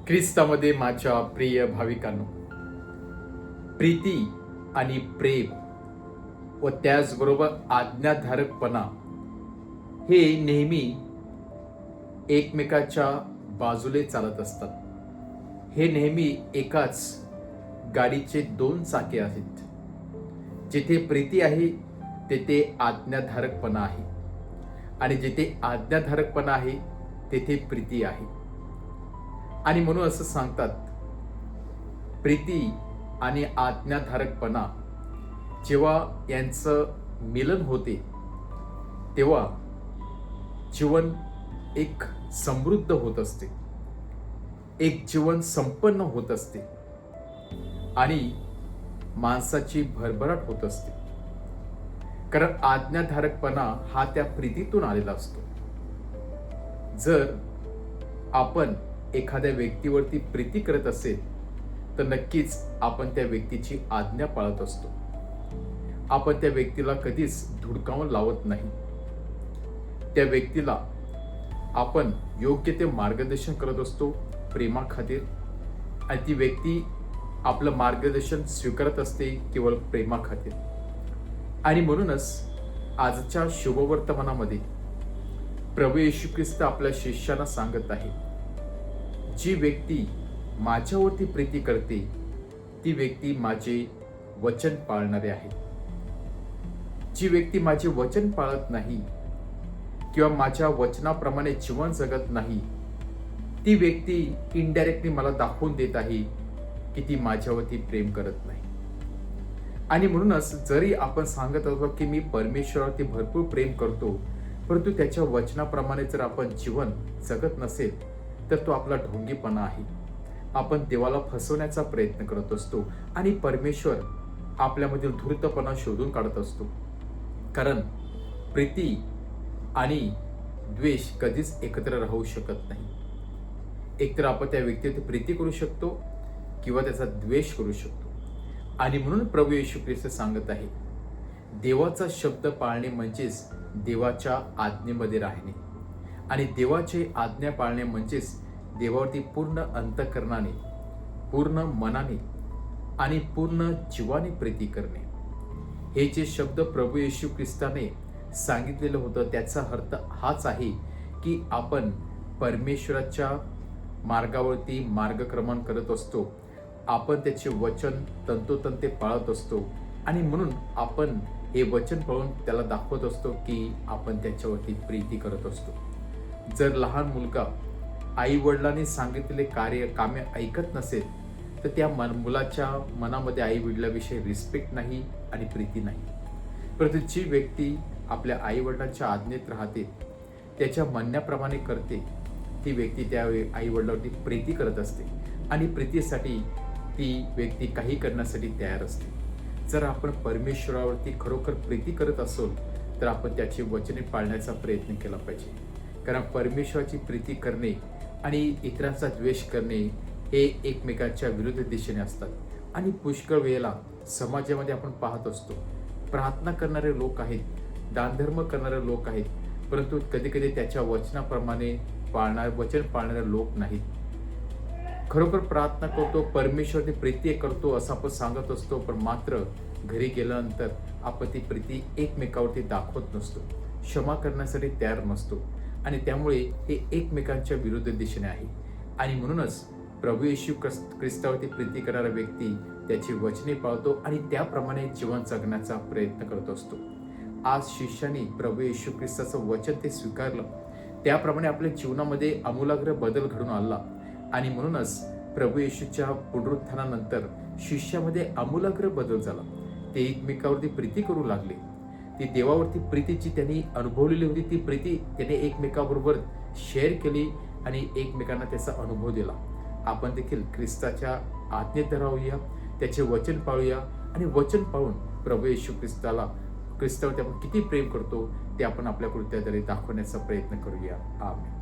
ख्रिस्तामध्ये माझ्या प्रिय भाविकांनो, प्रीती आणि प्रेम व त्याचबरोबर आज्ञाधारकपणा हे नेहमी एकमेकाच्या बाजूले चालत असतात. हे नेहमी एकाच गाडीचे दोन चाके आहेत. जिथे प्रीती आहे तेथे आज्ञाधारकपणा आहे, आणि जिथे आज्ञाधारकपणा आहे तेथे प्रीती आहे. आणि म्हणून असं सांगतात, प्रीती आणि आज्ञाधारकपणा जेव्हा यांचं मिलन होते तेव्हा जीवन एक समृद्ध होत असते, एक जीवन संपन्न होत असते आणि माणसाची भरभराट होत असते. कारण आज्ञाधारकपणा हा त्या प्रीतीतून आलेला असतो. जर आपण एखाद्या व्यक्तीवरती प्रीती करत असेल तर नक्कीच आपण त्या व्यक्तीची आज्ञा पाळत असतो. आपण त्या व्यक्तीला कधीच धुडकावून लावत नाही. त्या व्यक्तीला आपण योग्य ते मार्गदर्शन करत असतो प्रेमाखातीर, आणि ती व्यक्ती आपलं मार्गदर्शन स्वीकारत असते केवळ प्रेमाखातीर. आणि म्हणूनच आजच्या शुभवर्तमानामध्ये प्रभू येशू ख्रिस्त आपल्या शिष्यांना सांगत आहे, जी व्यक्ती माझ्यावरती प्रीती करते ती व्यक्ती माझे वचन पाळणारे आहे. जी व्यक्ती माझे वचन पाळत नाही किंवा माझ्या वचनाप्रमाणे जीवन जगत नाही, ती व्यक्ती इनडायरेक्टली मला दाखवून देत आहे की ती माझ्यावरती प्रेम करत नाही. आणि म्हणूनच जरी आपण सांगत असतो की मी परमेश्वरावरती भरपूर प्रेम करतो, परंतु त्याच्या वचनाप्रमाणे जर आपण जीवन जगत नसेल तर तो आपला ढोंगीपणा आहे. आपण देवाला फसवण्याचा प्रयत्न करत असतो आणि परमेश्वर आपल्यामधील धूर्तपणा शोधून काढत असतो. कारण प्रीती आणि द्वेष कधीच एकत्र राहू शकत नाही. एकतर आपण त्या व्यक्तीवरती प्रीती करू शकतो किंवा त्याचा द्वेष करू शकतो. आणि म्हणून प्रभू येशू ख्रिस्त सांगत आहे, देवाचा शब्द पाळणे म्हणजेच देवाच्या आज्ञेमध्ये राहणे, आणि देवाची आज्ञा पाळणे म्हणजेच देवावरती पूर्ण अंतःकरणाने, पूर्ण मनाने आणि पूर्ण जीवाने प्रीती करणे. हे जे शब्द प्रभू येशू ख्रिस्ताने सांगितलेलं होतं त्याचा अर्थ हाच आहे की आपण परमेश्वराच्या मार्गावरती मार्गक्रमण करत असतो. आपण त्याचे वचन तंतोतंते पाळत असतो, आणि म्हणून आपण हे वचन पाळून त्याला दाखवत असतो की आपण त्याच्यावरती प्रीती करत असतो. जर लहान मुलगा आई वडिलांनी सांगितलेले कामे ऐकत नसेल तर त्या मुलाच्या मनामध्ये आई वडिलांविषयी रिस्पेक्ट नाही आणि प्रीती नाही. परंतु जी व्यक्ती आपल्या आई वडिलांच्या आज्ञेत राहते, त्याच्या म्हणण्याप्रमाणे करते, ती व्यक्ती त्या आई वडिलांवरती प्रीती करत असते, आणि प्रीतीसाठी ती व्यक्ती काही करण्यासाठी तयार असते. जर आपण परमेश्वरावरती खरोखर प्रीती करत असो तर आपण त्याची वचने पाळण्याचा प्रयत्न केला पाहिजे. कारण परमेश्वराची प्रीती करणे आणि इतरांचा द्वेष करणे हे एकमेकांच्या विरुद्ध दिशेने असतात. आणि पुष्कळ वेळेला समाजामध्ये आपण पाहत असतो, प्रार्थना करणारे लोक आहेत, दानधर्म करणारे लोक आहेत, परंतु कधी कधी त्याच्या वचनाप्रमाणे वचन पाळणारे लोक नाहीत. खरोखर प्रार्थना करतो, परमेश्वरची प्रीती करतो असं आपण सांगत असतो, पण मात्र घरी गेल्यानंतर आपण ती प्रीती एकमेकावरती दाखवत नसतो, क्षमा करण्यासाठी तयार नसतो, आणि त्यामुळे हे एकमेकांच्या विरुद्ध दिशेने आहे. आणि म्हणूनच प्रभू येशू ख्रिस्तावरती प्रीती करणारा व्यक्ती त्याची वचने पाळतो आणि त्याप्रमाणे जीवन जगण्याचा प्रयत्न करत असतो. आज शिष्यांनी प्रभू येशू ख्रिस्ताचं वचन ते स्वीकारलं, त्याप्रमाणे आपल्या जीवनामध्ये आमूलाग्र बदल घडून आला. आणि म्हणूनच प्रभू येशूच्या पुनरुत्थानानंतर शिष्यामध्ये आमूलाग्र बदल झाला. ते एकमेकावरती प्रीती करू लागले. ती देवावरती प्रीतीची त्यांनी अनुभवलेली होती, ती प्रीती त्याने एकमेकाबरोबर शेअर केली आणि एकमेकांना त्याचा अनुभव दिला. आपण देखील ख्रिस्ताच्या आज्ञेत राहूया, त्याचे वचन पाळूया, आणि वचन पाळून प्रभू येशू ख्रिस्तावरती आपण किती प्रेम करतो ते आपण आपल्या कृत्याद्वारे दाखवण्याचा प्रयत्न करूया. आमेन.